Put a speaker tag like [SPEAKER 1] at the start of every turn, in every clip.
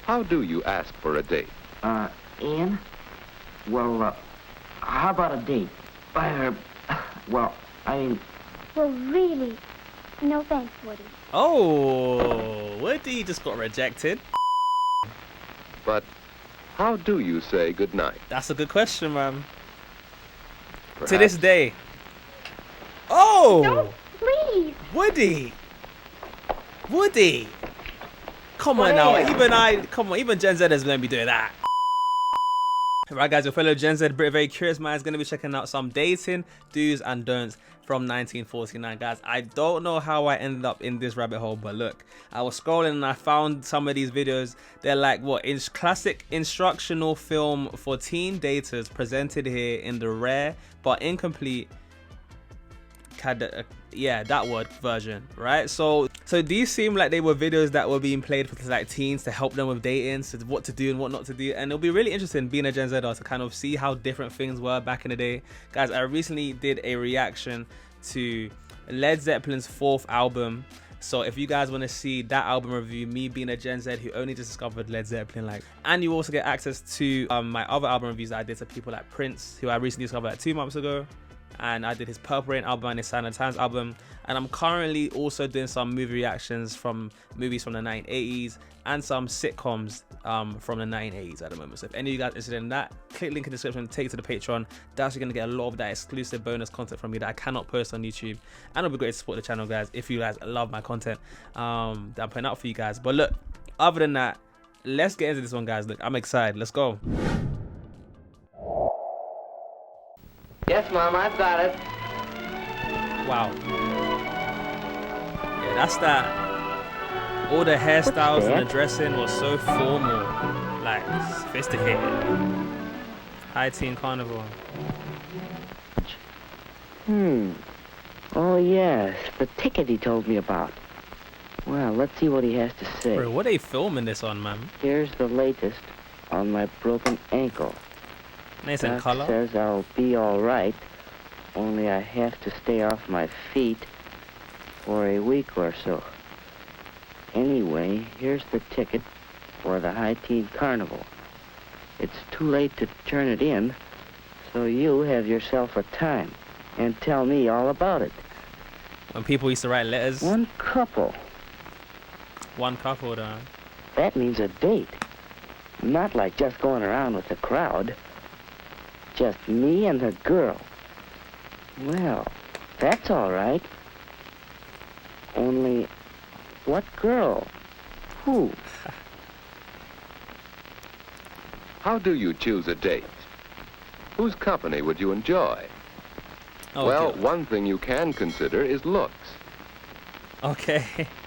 [SPEAKER 1] how do you ask for a date?
[SPEAKER 2] Ian? Well, how about a date? Well,
[SPEAKER 3] really? No thanks, Woody.
[SPEAKER 4] Oh, Woody just got rejected.
[SPEAKER 1] But how do you say goodnight?
[SPEAKER 4] That's a good question, man.
[SPEAKER 1] Perhaps
[SPEAKER 4] To this day. Oh!
[SPEAKER 3] No, please.
[SPEAKER 4] Woody! Come on now, even Gen Zers gonna be doing that. Right guys, your fellow Gen Z, very curious man is gonna be checking out some dating do's and don'ts from 1949. Guys, I don't know how I ended up in this rabbit hole, but look, I was scrolling and I found some of these videos. They're like what is classic instructional film for teen daters presented here in the rare but incomplete version, right? So these seem like they were videos that were being played for like teens to help them with dating, so what to do and what not to do. And it'll be really interesting being a Gen Zer to kind of see how different things were back in the day. Guys, I recently did a reaction to Led Zeppelin's 4th album. So if you guys want to see that album review, me being a Gen Z who only just discovered Led Zeppelin, and you also get access to my other album reviews that I did to people like Prince, who I recently discovered like 2 months ago. And I did his Purple Rain album and his Sign of the Times album. And I'm currently also doing some movie reactions from movies from the 1980s and some sitcoms from the 1980s at the moment. So if any of you guys are interested in that, click link in the description, take it to the Patreon. That's you're going to get a lot of that exclusive bonus content from me that I cannot post on YouTube. And it'll be great to support the channel, guys, if you guys love my content that I'm putting out for you guys. But look, other than that, let's get into this one, guys. Look, I'm excited. Let's go.
[SPEAKER 2] yes, Mom, I've got it.
[SPEAKER 4] Wow. Yeah, that's that. All the hairstyles and the dressing was so formal, like sophisticated. High teen carnival.
[SPEAKER 2] Oh, yes, the ticket he told me about. Well, let's see what he has to say.
[SPEAKER 4] Bro, what are they filming this on, man?
[SPEAKER 2] Here's the latest on my broken ankle.
[SPEAKER 4] Nice in
[SPEAKER 2] Doc
[SPEAKER 4] color.
[SPEAKER 2] says I'll be all right, only I have to stay off my feet for a week or so. Anyway, here's the ticket for the High Teen Carnival. It's too late to turn it in, so you have yourself a time and tell me all about it.
[SPEAKER 4] When people used to write letters.
[SPEAKER 2] One couple.
[SPEAKER 4] One couple, though.
[SPEAKER 2] That means a date. Not like just going around with the crowd. Just me and the girl. Well, that's all right. Only, what girl? Who?
[SPEAKER 1] How do you choose a date? Whose company would you enjoy?
[SPEAKER 4] Oh,
[SPEAKER 1] well,
[SPEAKER 4] dear.
[SPEAKER 1] one thing you can consider is looks.
[SPEAKER 4] Okay.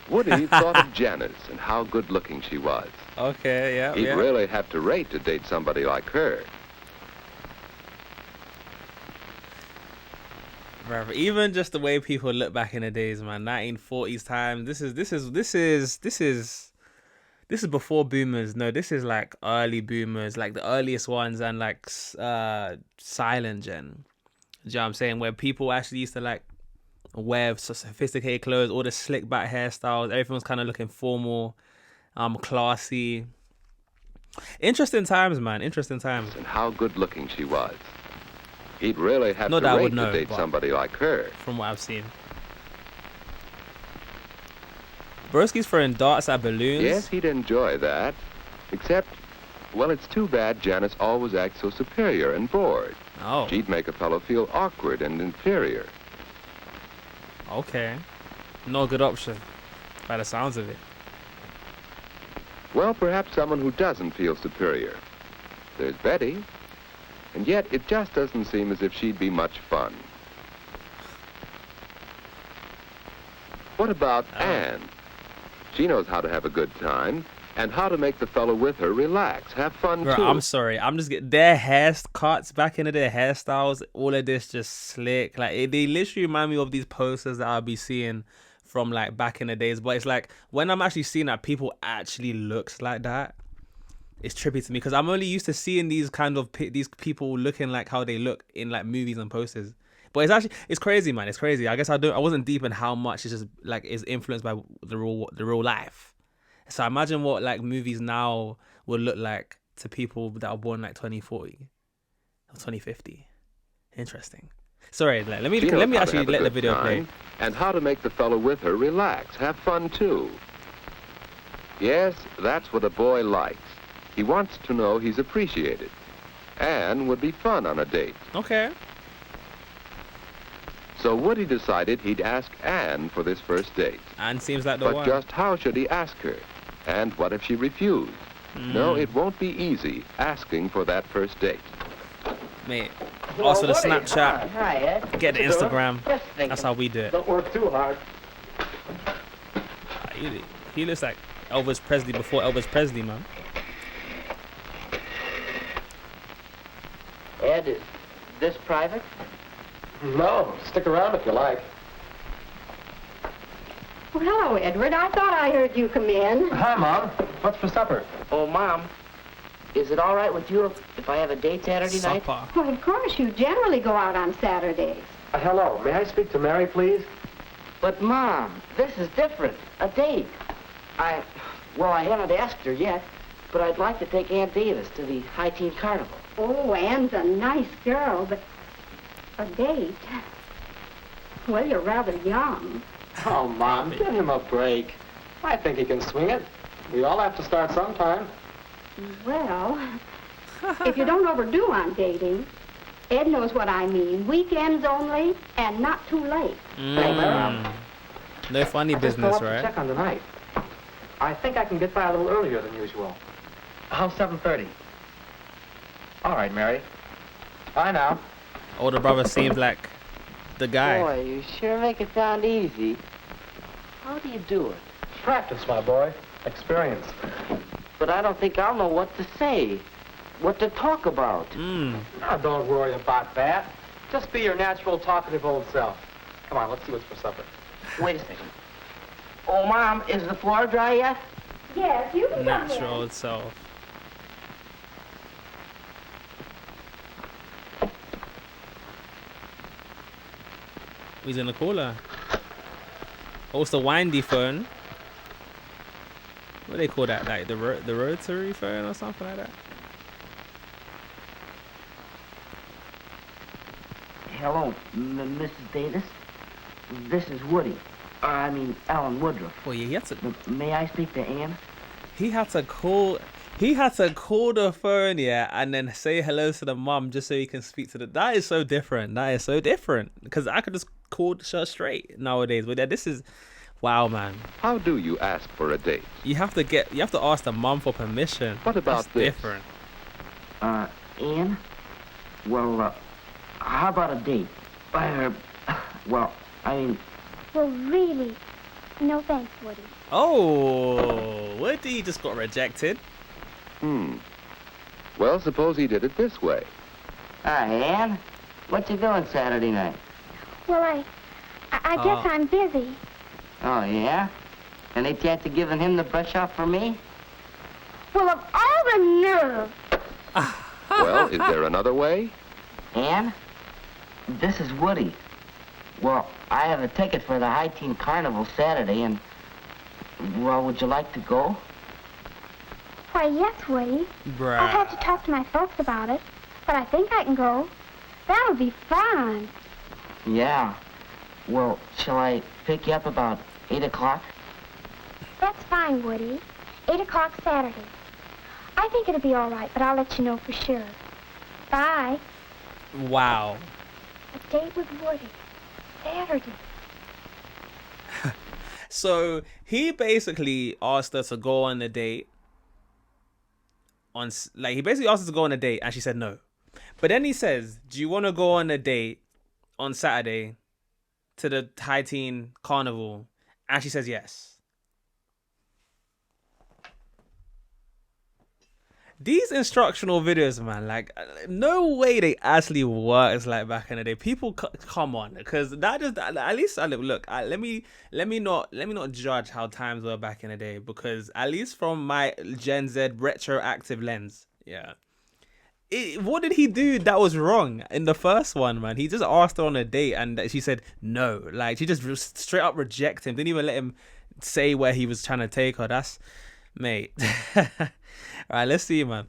[SPEAKER 1] Woody thought of Janice and how good-looking she was.
[SPEAKER 4] Okay, yeah.
[SPEAKER 1] He'd really have to rate to date somebody like her.
[SPEAKER 4] Bro, even just the way people look back in the days, man, 1940s time. This is before boomers. No, this is like early boomers, like the earliest ones, and like silent gen. Do you know what I'm saying? Where people actually used to like wear sophisticated clothes, all the slick back hairstyles. Everything was kind of looking formal, classy. Interesting times, man. Interesting times.
[SPEAKER 1] And how good-looking she was. He'd really have
[SPEAKER 4] Not
[SPEAKER 1] to
[SPEAKER 4] that I
[SPEAKER 1] rate
[SPEAKER 4] would know,
[SPEAKER 1] to date
[SPEAKER 4] but
[SPEAKER 1] somebody like her.
[SPEAKER 4] from what I've seen. Broski's throwing darts at balloons.
[SPEAKER 1] Yes, he'd enjoy that. Except, well, it's too bad Janice always acts so superior and bored.
[SPEAKER 4] Oh,
[SPEAKER 1] She'd make a fellow feel awkward and inferior.
[SPEAKER 4] okay. No good option, by the sounds of it.
[SPEAKER 1] Well, perhaps someone who doesn't feel superior. There's Betty. And yet, it just doesn't seem as if she'd be much fun. What about Anne? She knows how to have a good time and how to make the fellow with her relax, have fun
[SPEAKER 4] Bro,
[SPEAKER 1] too.
[SPEAKER 4] I'm sorry. I'm just getting their haircuts back into their hairstyles. All of this just slick. Like they literally remind me of these posters that I'll be seeing from like back in the days. But it's like when I'm actually seeing that people actually looks like that, it's trippy to me because I'm only used to seeing these kind of these people looking like how they look in like movies and posters. But it's crazy, man. It's crazy. I guess I wasn't deep in how much it's just like is influenced by the real life. So imagine what like movies now would look like to people that are born like 2040 or 2050. Interesting. Sorry, let me
[SPEAKER 1] She knows how to
[SPEAKER 4] actually
[SPEAKER 1] have a
[SPEAKER 4] let the
[SPEAKER 1] good
[SPEAKER 4] video play.
[SPEAKER 1] time and how to make the fellow with her relax, have fun too. Yes, that's what a boy likes. He wants to know he's appreciated. Anne would be fun on a date.
[SPEAKER 4] Okay.
[SPEAKER 1] So Woody decided he'd ask Anne for this first date.
[SPEAKER 4] And seems like the
[SPEAKER 1] But
[SPEAKER 4] one.
[SPEAKER 1] just how should he ask her? And what if she refused? No, it won't be easy asking for that first date.
[SPEAKER 4] Mate, ask for the Snapchat,
[SPEAKER 2] Hi, Ed.
[SPEAKER 4] get the Instagram.
[SPEAKER 2] Just thinking.
[SPEAKER 4] That's how we do it.
[SPEAKER 5] Don't work too hard.
[SPEAKER 4] He looks like Elvis Presley before Elvis Presley, man.
[SPEAKER 2] Ed, is this private?
[SPEAKER 5] No, stick around if you like.
[SPEAKER 6] Well, hello, Edward. I thought I heard you come in.
[SPEAKER 5] Hi, Mom. What's for supper?
[SPEAKER 2] Oh, Mom, is it all right with you if I have a date Saturday night?
[SPEAKER 4] Supper.
[SPEAKER 6] Well, of course, you generally go out on Saturdays.
[SPEAKER 5] Hello. May I speak to Mary, please?
[SPEAKER 2] But, Mom, this is different. A date. I haven't asked her yet, but I'd like to take Aunt Davis to the High Teen Carnival.
[SPEAKER 6] Oh, Anne's a nice girl, but a date? Well, you're rather young.
[SPEAKER 5] Oh, Mom, give him a break. I think he can swing it. We all have to start sometime.
[SPEAKER 6] Well, if you don't overdo on dating, Ed knows what I mean. Weekends only, and not too late.
[SPEAKER 4] No funny
[SPEAKER 5] Just go
[SPEAKER 4] business,
[SPEAKER 5] up to
[SPEAKER 4] right?
[SPEAKER 5] check on the night. I think I can get by a little earlier than usual. How's 7:30? All right, Mary. Bye now.
[SPEAKER 4] Older brother seems like the guy.
[SPEAKER 2] Boy, you sure make it sound easy. How do you do it?
[SPEAKER 5] Practice, my boy. Experience.
[SPEAKER 2] But I don't think I'll know what to say, what to talk about.
[SPEAKER 5] Now, don't worry about that. Just be your natural, talkative old self. Come on, let's see what's for supper.
[SPEAKER 2] Wait a second. Oh, Mom, is the floor dry yet?
[SPEAKER 6] Yes, you can come in.
[SPEAKER 4] Natural itself. He's in the cooler. Oh, it's the windy phone. What do they call that? Like the rotary phone or something like that?
[SPEAKER 2] Hello, Mrs. Davis. This is Woody. Alan Woodruff.
[SPEAKER 4] Oh yeah, he had to.
[SPEAKER 2] May I speak to Anne?
[SPEAKER 4] He had to call the phone, yeah, and then say hello to the mum just so he can speak to the. That is so different. That is so different because I could just call her straight nowadays. But yeah, this is, wow, man.
[SPEAKER 1] How do you ask for a date?
[SPEAKER 4] You have to ask the mum for permission.
[SPEAKER 1] What about
[SPEAKER 4] That's
[SPEAKER 1] this?
[SPEAKER 4] different.
[SPEAKER 2] Anne? Well, how about a date?
[SPEAKER 3] Well, really, no thanks, Woody.
[SPEAKER 4] Oh, Woody just got rejected.
[SPEAKER 1] Well, suppose he did it this way.
[SPEAKER 2] Hi, Anne. What you doing Saturday night?
[SPEAKER 3] Well, I guess I'm busy.
[SPEAKER 2] Oh, yeah? Any chance of giving him the brush off for me?
[SPEAKER 3] Well, of all the nerve.
[SPEAKER 1] Well, is there another way?
[SPEAKER 2] Anne? This is Woody. Well, I have a ticket for the High Teen Carnival Saturday, and, well, would you like to go?
[SPEAKER 3] Why, yes, Woody.
[SPEAKER 4] Bruh.
[SPEAKER 3] I'll have to talk to my folks about it, but I think I can go. That'll be fun.
[SPEAKER 2] Yeah. Well, shall I pick you up about 8 o'clock?
[SPEAKER 3] That's fine, Woody. 8 o'clock Saturday. I think it'll be all right, but I'll let you know for sure. Bye.
[SPEAKER 4] Wow.
[SPEAKER 3] A date with Woody. Saturday.
[SPEAKER 4] So he basically asked her to go on a date. He basically asked her to go on a date, and she said no. But then he says, "Do you want to go on a date on Saturday to the High Teen Carnival?" And she says yes. These instructional videos, man, like, no way they actually works like back in the day. People, come on, because that just, at least, look, let me not judge how times were back in the day, because at least from my Gen Z retroactive lens, yeah. What did he do that was wrong in the first one, man? He just asked her on a date, and she said no. Like, she just straight up rejected him. Didn't even let him say where he was trying to take her. Mate. All right, let's see, man.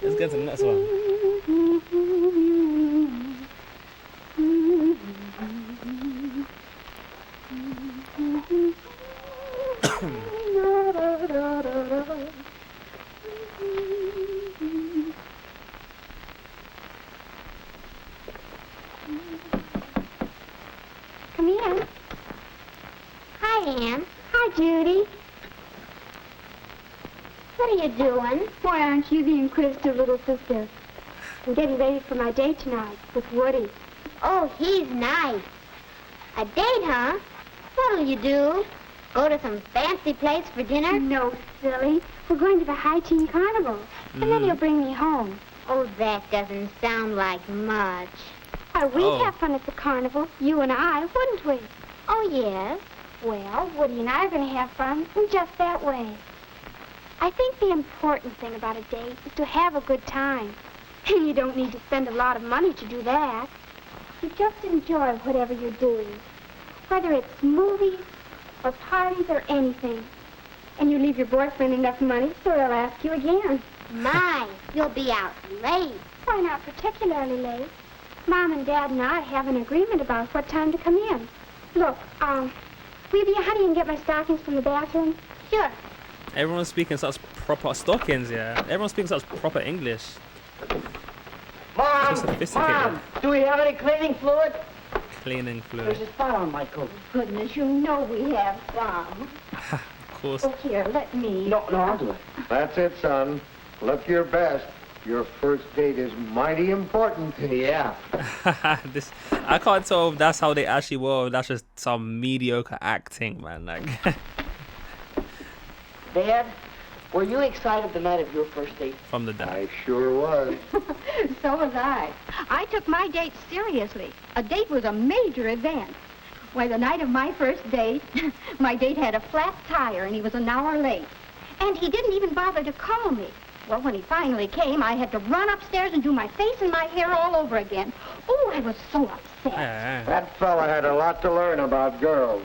[SPEAKER 4] Let's get to the next one.
[SPEAKER 3] Come in. Hi, Ann. Hi, Judy. What are you doing?
[SPEAKER 6] Why aren't you the inquisitive little sister? I'm getting ready for my date tonight with Woody.
[SPEAKER 3] Oh, he's nice. A date, huh? What'll you do? Go to some fancy place for dinner?
[SPEAKER 6] No, silly. We're going to the High Teen Carnival. And then he'll bring me home.
[SPEAKER 3] Oh, that doesn't sound like much.
[SPEAKER 6] Why, we'd
[SPEAKER 4] Oh.
[SPEAKER 6] have fun at the carnival, you and I, wouldn't we?
[SPEAKER 3] Oh, yes.
[SPEAKER 6] Well, Woody and I are going to have fun in just that way. I think the important thing about a date is to have a good time. And you don't need to spend a lot of money to do that. You just enjoy whatever you're doing, whether it's movies or parties or anything. And you leave your boyfriend enough money so he'll ask you again.
[SPEAKER 3] My, you'll be out late.
[SPEAKER 6] Why not particularly late? Mom and Dad and I have an agreement about what time to come in. Look, will you be a honey and get my stockings from the bathroom?
[SPEAKER 3] Sure.
[SPEAKER 4] Everyone's speaking such proper stockings, yeah. Everyone's speaking such proper English.
[SPEAKER 2] Mom!
[SPEAKER 4] So sophisticated.
[SPEAKER 2] Mom! Do we have any cleaning fluid?
[SPEAKER 4] Cleaning
[SPEAKER 2] There's
[SPEAKER 4] fluid.
[SPEAKER 2] a spot on my coat.
[SPEAKER 6] Goodness, you know we have some.
[SPEAKER 4] Of course.
[SPEAKER 6] Oh, here, let me.
[SPEAKER 2] No, I'll do it.
[SPEAKER 7] That's it, son. Look your best. Your first date is mighty important.
[SPEAKER 2] Yeah.
[SPEAKER 4] This, I can't tell if that's how they actually were. Or that's just some mediocre acting, man. Like,
[SPEAKER 2] Dad, were you excited the night of your first date?
[SPEAKER 4] from the dad.
[SPEAKER 7] I sure was.
[SPEAKER 6] So was I.
[SPEAKER 8] I took my date seriously. A date was a major event. Why, the night of my first date, my date had a flat tire and he was an hour late. And he didn't even bother to call me. Well, when he finally came, I had to run upstairs and do my face and my hair all over again. Oh, I was so upset.
[SPEAKER 4] Yeah.
[SPEAKER 7] That fella had a lot to learn about girls.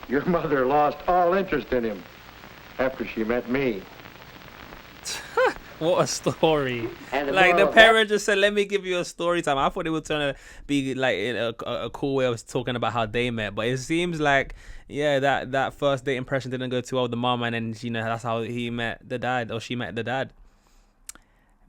[SPEAKER 7] Your mother lost all interest in him after she met me.
[SPEAKER 4] What a story.
[SPEAKER 2] And
[SPEAKER 4] Like, the
[SPEAKER 2] moral of
[SPEAKER 4] parent just said, let me give you a story time. I thought it was trying to be like in a cool way of talking about how they met. But it seems like, yeah, that first date impression didn't go too well with the mom. And then, you know, that's how he met the dad, or she met the dad.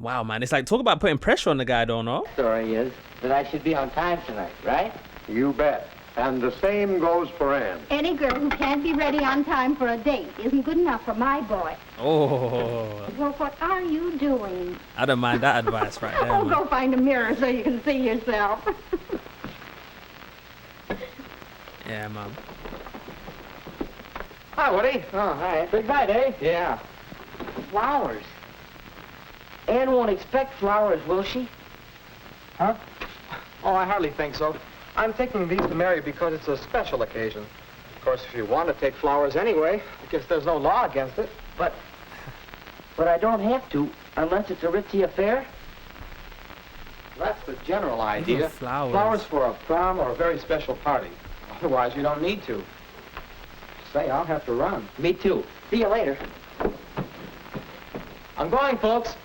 [SPEAKER 4] Wow, man. It's like, talk about putting pressure on the guy, don't know?
[SPEAKER 2] Story is that I should be on time tonight, right?
[SPEAKER 7] You bet. And the same goes for Ann.
[SPEAKER 8] Any girl who can't be ready on time for a date isn't good enough for my boy.
[SPEAKER 4] Oh,
[SPEAKER 8] Well, what are you doing?
[SPEAKER 4] I don't mind that advice right there,
[SPEAKER 8] Oh,
[SPEAKER 4] man.
[SPEAKER 8] go find a mirror so you can see yourself.
[SPEAKER 4] Yeah, man.
[SPEAKER 2] Hi, Woody. Oh, hi. Big night, eh? Yeah. Flowers. Ann won't expect flowers, will she?
[SPEAKER 5] Huh? Oh, I hardly think so. I'm taking these to Mary because it's a special occasion. Of course, if you want to take flowers anyway, I guess there's no law against it.
[SPEAKER 2] But I don't have to unless it's a ritzy affair.
[SPEAKER 5] That's the general idea.
[SPEAKER 4] Flowers.
[SPEAKER 5] Flowers for a prom or a very special party. Otherwise, you don't need to. Say, I'll have to run.
[SPEAKER 2] Me too. See you later.
[SPEAKER 5] I'm going, folks.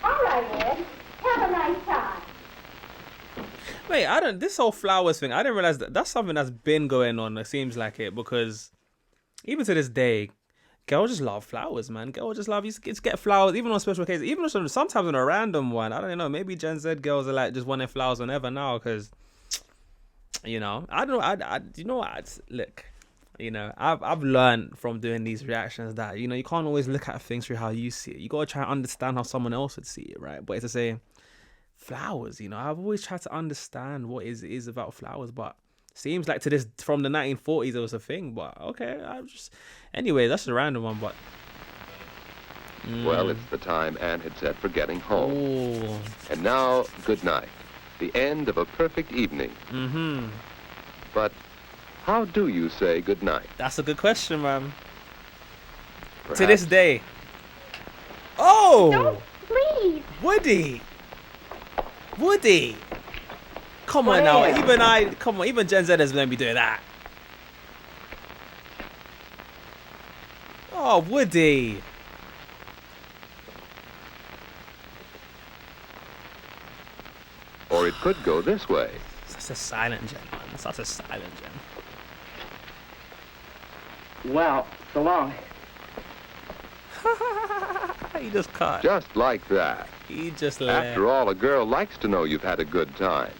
[SPEAKER 6] All right, Ed. Have a nice time.
[SPEAKER 4] Wait, this whole flowers thing, I didn't realize that's something that's been going on. It seems like it, because even to this day, girls just love flowers, man. Girls just love, you just get flowers, even on special occasions, even sometimes on a random one. I don't know, maybe Gen Z girls are like just wanting flowers whenever now, because, you know, I don't know, you know what, look, you know, I've learned from doing these reactions that, you know, you can't always look at things through how you see it. You got to try and understand how someone else would see it, right? But it's to say, flowers, you know, I've always tried to understand what it is about flowers, but seems like to this, from the 1940s, it was a thing. But okay, anyway, that's a random one. But
[SPEAKER 1] Well, it's the time Ann had set for getting home.
[SPEAKER 4] oh,
[SPEAKER 1] And now, good night. The end of a perfect evening. But how do you say good night?
[SPEAKER 4] that's a good question, man. To
[SPEAKER 1] Perhaps
[SPEAKER 4] this day. Oh,
[SPEAKER 6] No, please.
[SPEAKER 4] Woody, come on now. Even Gen Zers don't be doing that. Oh, Woody.
[SPEAKER 1] Or it could go this way.
[SPEAKER 4] Such a silent gen, man. Such a silent gen.
[SPEAKER 2] Well, so long.
[SPEAKER 4] He just cut.
[SPEAKER 1] Just like that.
[SPEAKER 4] He just left.
[SPEAKER 1] After all, a girl likes to know you've had a good time.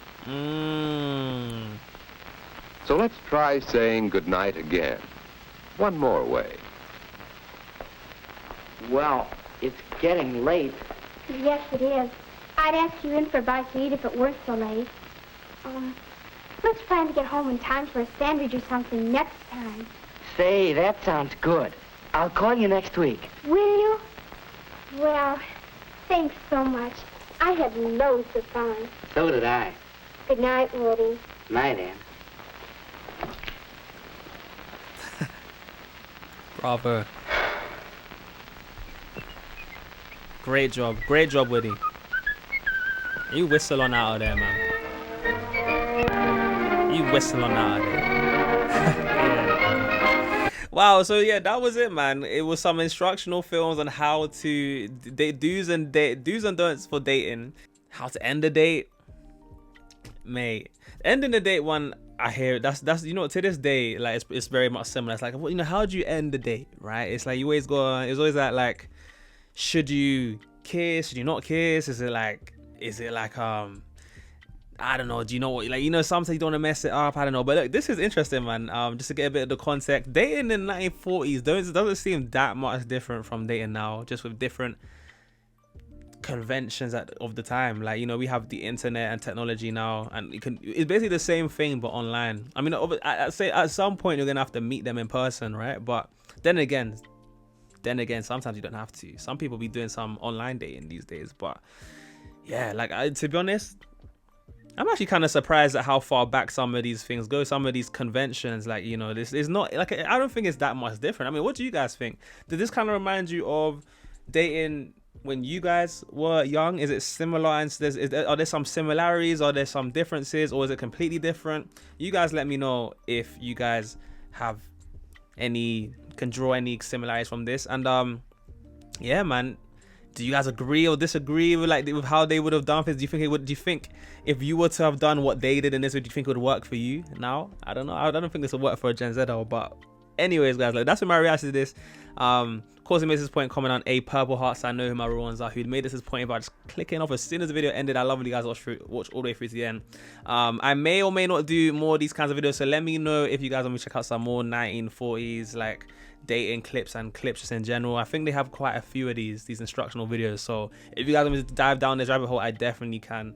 [SPEAKER 1] So let's try saying goodnight again. One more way.
[SPEAKER 2] Well, it's getting late.
[SPEAKER 6] Yes, it is. I'd ask you in for a bite to eat if it weren't so late. Let's plan to get home in time for a sandwich or something next time.
[SPEAKER 2] Say, that sounds good. I'll call you next week.
[SPEAKER 6] Will you? Well, thanks so much. I had loads of fun.
[SPEAKER 2] So did I.
[SPEAKER 6] Good night, Woody.
[SPEAKER 2] Night, Ann.
[SPEAKER 4] Bravo. Great job, Woody. You whistle on out of there, man. You whistle on out of there. Wow, so yeah, that was it, man. It was some instructional films on how to do's and don'ts for dating, how to end a date. Mate, ending the date one, I hear that's you know, to this day, like it's very much similar. It's like, well, you know, how do you end the date, right? It's like you always go. It's always that, like, should you kiss? Should you not kiss? Is it like I don't know. Do you know what? Like, you know, sometimes you don't want to mess it up. I don't know. But look, this is interesting, man. Just to get a bit of the context, dating in the 1940s doesn't seem that much different from dating now, just with different conventions of the time. Like, you know, we have the internet and technology now, and it's basically the same thing but online. I mean, I'd say at some point you're gonna have to meet them in person, right? But then again, sometimes you don't have to. Some people be doing some online dating these days. But yeah, like, to be honest, I'm actually kind of surprised at how far back some of these things go. Some of these conventions, like, you know, this is not like, I don't think it's that much different. I mean, what do you guys think? Did this kind of remind you of dating when you guys were young? Is it similar? And are there some similarities? Are there some differences? Or is it completely different? You guys let me know if you guys have can draw any similarities from this. And yeah, man, do you guys agree or disagree with how they would have done things? Do you think if you were to have done what they did in this, do you think it would work for you now? I don't know. I don't think this would work for a Gen Zer, but anyways, guys, like, that's my reaction to this. Of course, he made this point, comment on a purple heart, so I know who my real ones are. Who made this point by just clicking off as soon as the video ended. I love when you guys watch all the way through to the end. I may or may not do more of these kinds of videos, so let me know if you guys want me to check out some more 1940s like dating clips and clips just in general. I think they have quite a few of these instructional videos, so if you guys want me to dive down this rabbit hole, I definitely can.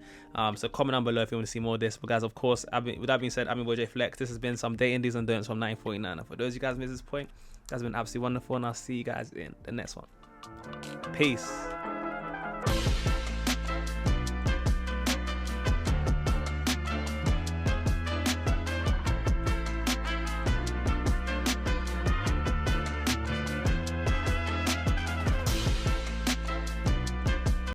[SPEAKER 4] So comment down below if you want to see more of this. But guys, of course, with that being said, I'm your boy JayFlex. This has been some dating do's and don'ts from 1949. And for those of you guys who missed this point, that's been absolutely wonderful, and I'll see you guys in the next one. Peace.